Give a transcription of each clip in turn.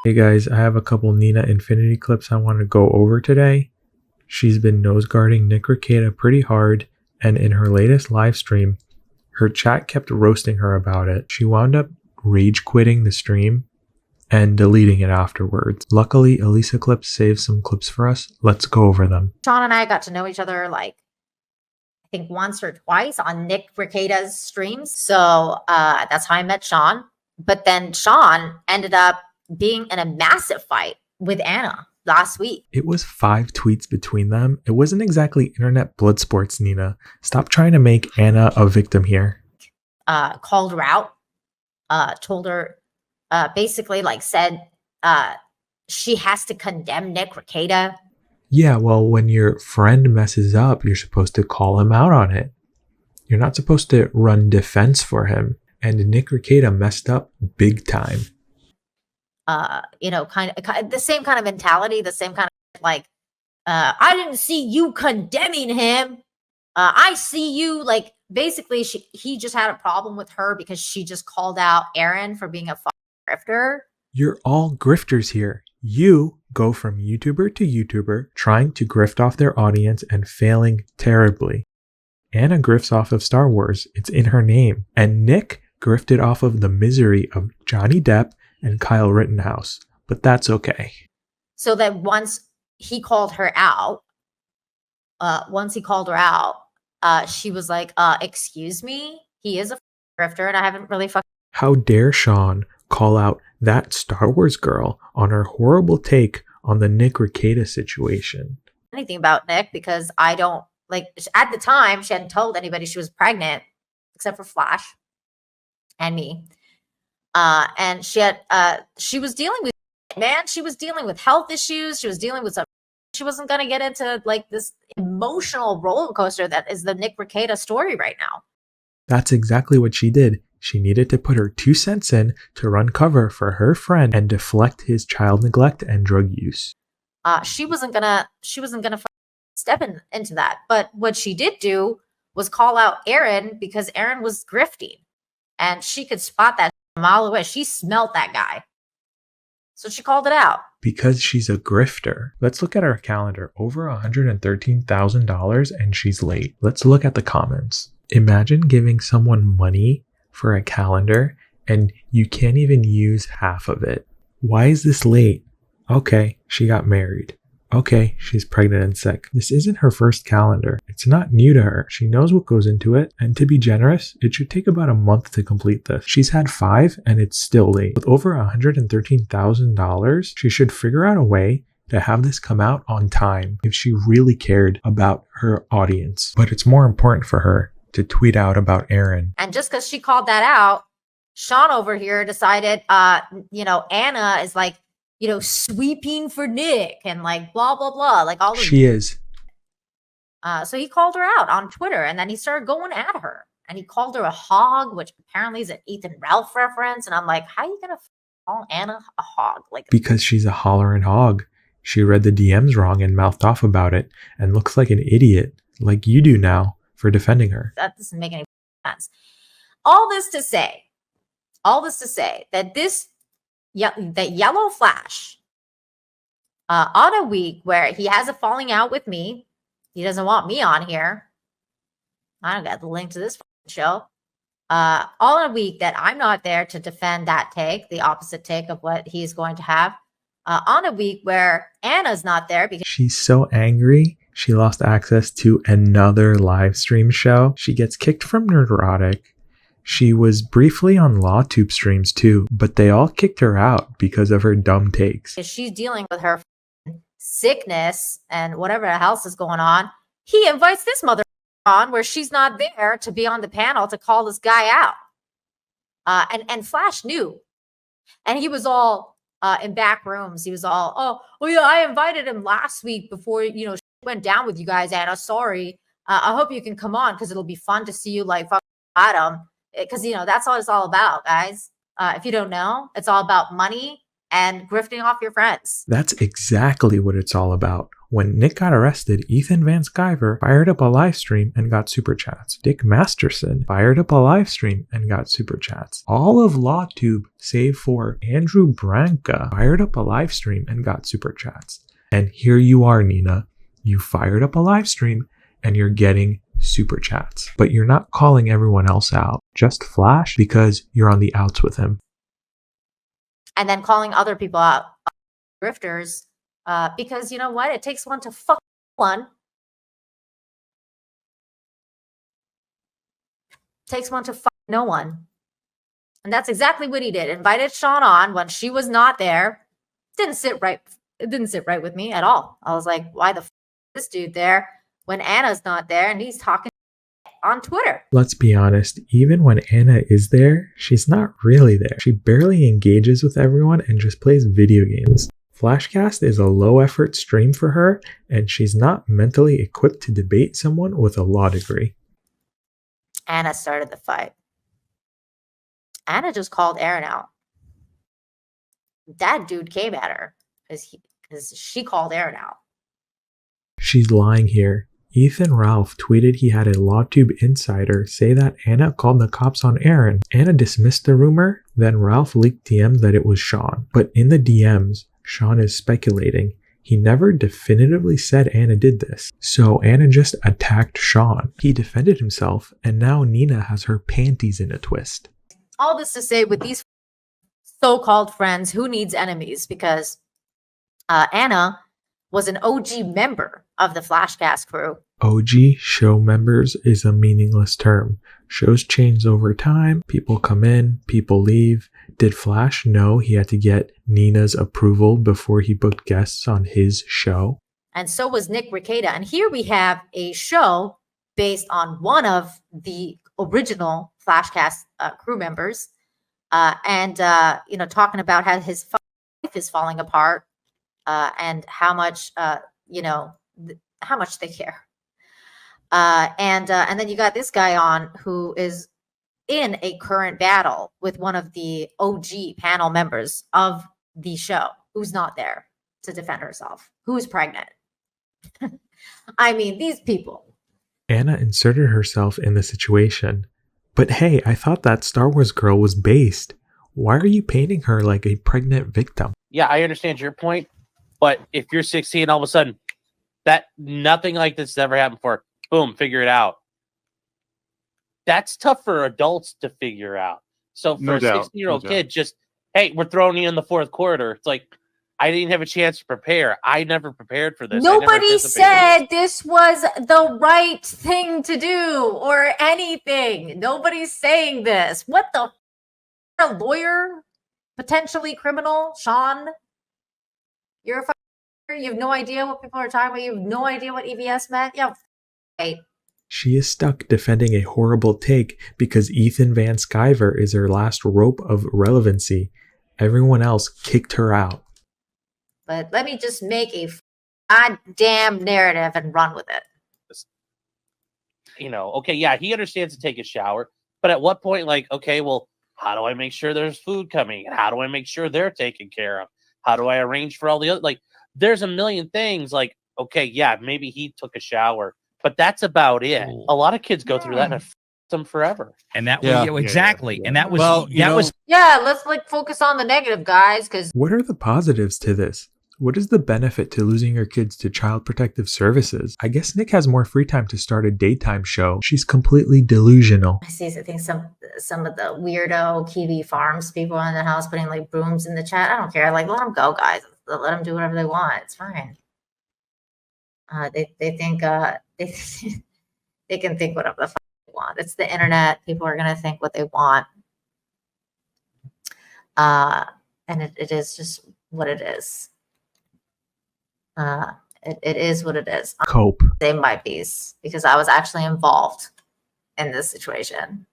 Hey guys, I have a couple Nina Infinity clips I want to go over today. She's been noseguarding Nick Rekieta pretty hard, and in her latest live stream, her chat kept roasting her about it. She wound up rage quitting the stream and deleting it afterwards. Luckily, Elisa Clips saved some clips for us. Let's go over them. Sean and I got to know each other I think once or twice on Nick Rekieta's streams. So that's how I met Sean. But then Sean ended up being in a massive fight with Anna last week. It was 5 tweets between them. It wasn't exactly internet blood sports, Nina. Stop trying to make Anna a victim here. Called her out, told her, basically said she has to condemn Nick Rekieta. Yeah, well, when your friend messes up, you're supposed to call him out on it. You're not supposed to run defense for him. And Nick Rekieta messed up big time. Kind of the same kind of mentality, the same kind of I didn't see you condemning him. I see you basically he just had a problem with her because she just called out Aaron for being a grifter. You're all grifters here. You go from YouTuber to YouTuber trying to grift off their audience and failing terribly. Anna grifts off of Star Wars. It's in her name. And Nick grifted off of the misery of Johnny Depp and Kyle Rittenhouse. But that's okay. So that once he called her out, she was like, excuse me? He is a grifter and I haven't really How dare Sean call out that Star Wars girl on her horrible take on the Nick Rekieta situation? Anything about Nick, because I don't at the time she hadn't told anybody she was pregnant except for Flash and me. And she was dealing with health issues. She was dealing with she wasn't going to get into this emotional roller coaster that is the Nick Rekieta story right now. That's exactly what she did. She needed to put her 2 cents in to run cover for her friend and deflect his child neglect and drug use. She wasn't gonna step into that. But what she did do was call out Aaron because Aaron was grifting, and she could spot that a mile away. She smelled that guy, so she called it out. Because she's a grifter. Let's look at our calendar. Over $113,000 and she's late. Let's look at the comments. Imagine giving someone money for a calendar and you can't even use half of it. Why is this late? Okay, she got married. Okay, she's pregnant and sick. This isn't her first calendar. It's not new to her. She knows what goes into it. And to be generous, it should take about a month to complete this. She's had 5 and it's still late. With over $113,000, she should figure out a way to have this come out on time if she really cared about her audience. But it's more important for her to tweet out about Aaron. And just because she called that out, Sean over here decided, Anna is sweeping for Nick and blah, blah, blah. All this. She is. So he called her out on Twitter and then he started going at her and he called her a hog, which apparently is an Ethan Ralph reference. And I'm like, how are you going to call Anna a hog? Because she's a hollering hog. She read the DMs wrong and mouthed off about it and looks like an idiot like you do now for defending her. That doesn't make any sense. All this to say that that Yellow Flash, on a week where he has a falling out with me, he doesn't want me on here. I don't got the link to this show. All in a week that I'm not there to defend that take, the opposite take of what he's going to have. On a week where Anna's not there because she's so angry. She lost access to another live stream show. She gets kicked from Nerdrotic. She was briefly on Lawtube streams too, but they all kicked her out because of her dumb takes. She's dealing with her sickness and whatever else is going on. He invites this mother on where she's not there to be on the panel to call this guy out. And Flash knew. And he was all in back rooms. He was all, oh yeah, I invited him last week before, went down with you guys, Anna. Sorry. I hope you can come on because it'll be fun to see you fuck Adam. Because, that's what it's all about, guys. If you don't know, it's all about money and grifting off your friends. That's exactly what it's all about. When Nick got arrested, Ethan Van Sciver fired up a live stream and got super chats. Dick Masterson fired up a live stream and got super chats. All of Lawtube, save for Andrew Branca, fired up a live stream and got super chats. And here you are, Nina. You fired up a live stream and you're getting super chats. But you're not calling everyone else out. Just Flash because you're on the outs with him. And then calling other people out, grifters, because you know what? It takes one to fuck one. Takes one to fuck no one. And that's exactly what he did. Invited Sean on when she was not there. It didn't sit right with me at all. I was like, why the fuck is this dude there when Anna's not there and he's talking on Twitter? Let's be honest, even when Anna is there, she's not really there. She barely engages with everyone and just plays video games. Flashcast is a low-effort stream for her, and she's not mentally equipped to debate someone with a law degree. Anna started the fight. Anna just called Aaron out. That dude came at her because she called Aaron out. She's lying here. Ethan Ralph tweeted he had a Lawtube insider say that Anna called the cops on Aaron. Anna dismissed the rumor, then Ralph leaked DMs that it was Sean. But in the DMs, Sean is speculating. He never definitively said Anna did this. So Anna just attacked Sean. He defended himself, and now Nina has her panties in a twist. All this to say, with these so-called friends, who needs enemies? Because Anna was an OG member of the Flashcast crew. OG show members is a meaningless term. Shows change over time. People come in, people leave. Did Flash know he had to get Nina's approval before he booked guests on his show? And so was Nick Rekieta. And here we have a show based on one of the original Flashcast crew members. Talking about how his life is falling apart and how much, how much they care. And then you got this guy on who is in a current battle with one of the OG panel members of the show, who's not there to defend herself, who's pregnant. I mean, these people. Anna inserted herself in the situation. But hey, I thought that Star Wars girl was based. Why are you painting her like a pregnant victim? Yeah, I understand your point. But if you're 16, all of a sudden, that nothing like this has ever happened before. Boom, figure it out. That's tough for adults to figure out. So for a 16-year-old kid, just, hey, we're throwing you in the fourth quarter. It's like, I didn't have a chance to prepare. I never prepared for this. Nobody said this was the right thing to do or anything. Nobody's saying this. What the a lawyer? Potentially criminal? Sean? You're a you have no idea what people are talking about. You have no idea what EVS meant. Yeah, right. She is stuck defending a horrible take because Ethan Van Sciver is her last rope of relevancy. Everyone else kicked her out. But let me just make a goddamn narrative and run with it. Okay, yeah, he understands to take a shower. But at what point, okay, well, how do I make sure there's food coming? And how do I make sure they're taken care of? How do I arrange for all the other, there's a million things okay, yeah, maybe he took a shower. But that's about it. Ooh. A lot of kids go through that and it them forever. And that was exactly. And that was let's focus on the negative, guys, because what are the positives to this? What is the benefit to losing your kids to Child Protective Services? I guess Nick has more free time to start a daytime show. She's completely delusional. I think some of the weirdo Kiwi Farms people in the house putting brooms in the chat. I don't care. Let them go, guys. Let them do whatever they want. It's fine. They think they can think whatever the fuck they want. It's the internet. People are gonna think what they want. And it is just what it is. It is what it is. Cope. They might be because I was actually involved in this situation.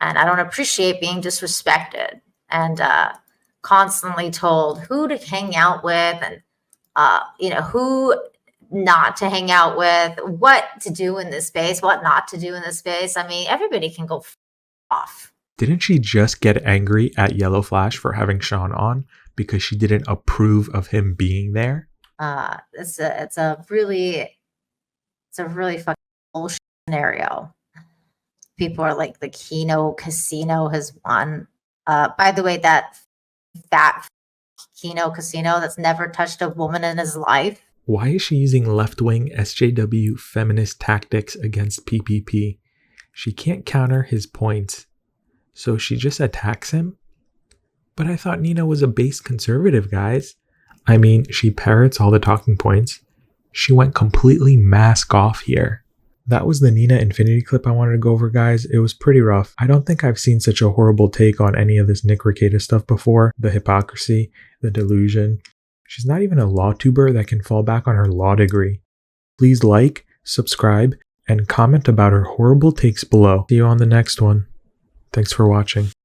And I don't appreciate being disrespected and constantly told who to hang out with and who not to hang out with, what to do in this space, what not to do in this space. I mean, everybody can go off. Didn't she just get angry at yellowflash for having Sean on because she didn't approve of him being there? It's a really fucking bullshit scenario. People are like, the Kino casino has won. By the way, that fat Kino casino that's never touched a woman in his life. Why is she using left-wing SJW feminist tactics against PPP? She can't counter his points, so she just attacks him? But I thought Nina was a base conservative, guys. I mean, she parrots all the talking points. She went completely mask off here. That was the Nina Infinity clip I wanted to go over, guys. It was pretty rough. I don't think I've seen such a horrible take on any of this Nick Rekieta stuff before. The hypocrisy, the delusion. She's not even a lawtuber that can fall back on her law degree. Please like, subscribe, and comment about her horrible takes below. See you on the next one. Thanks for watching.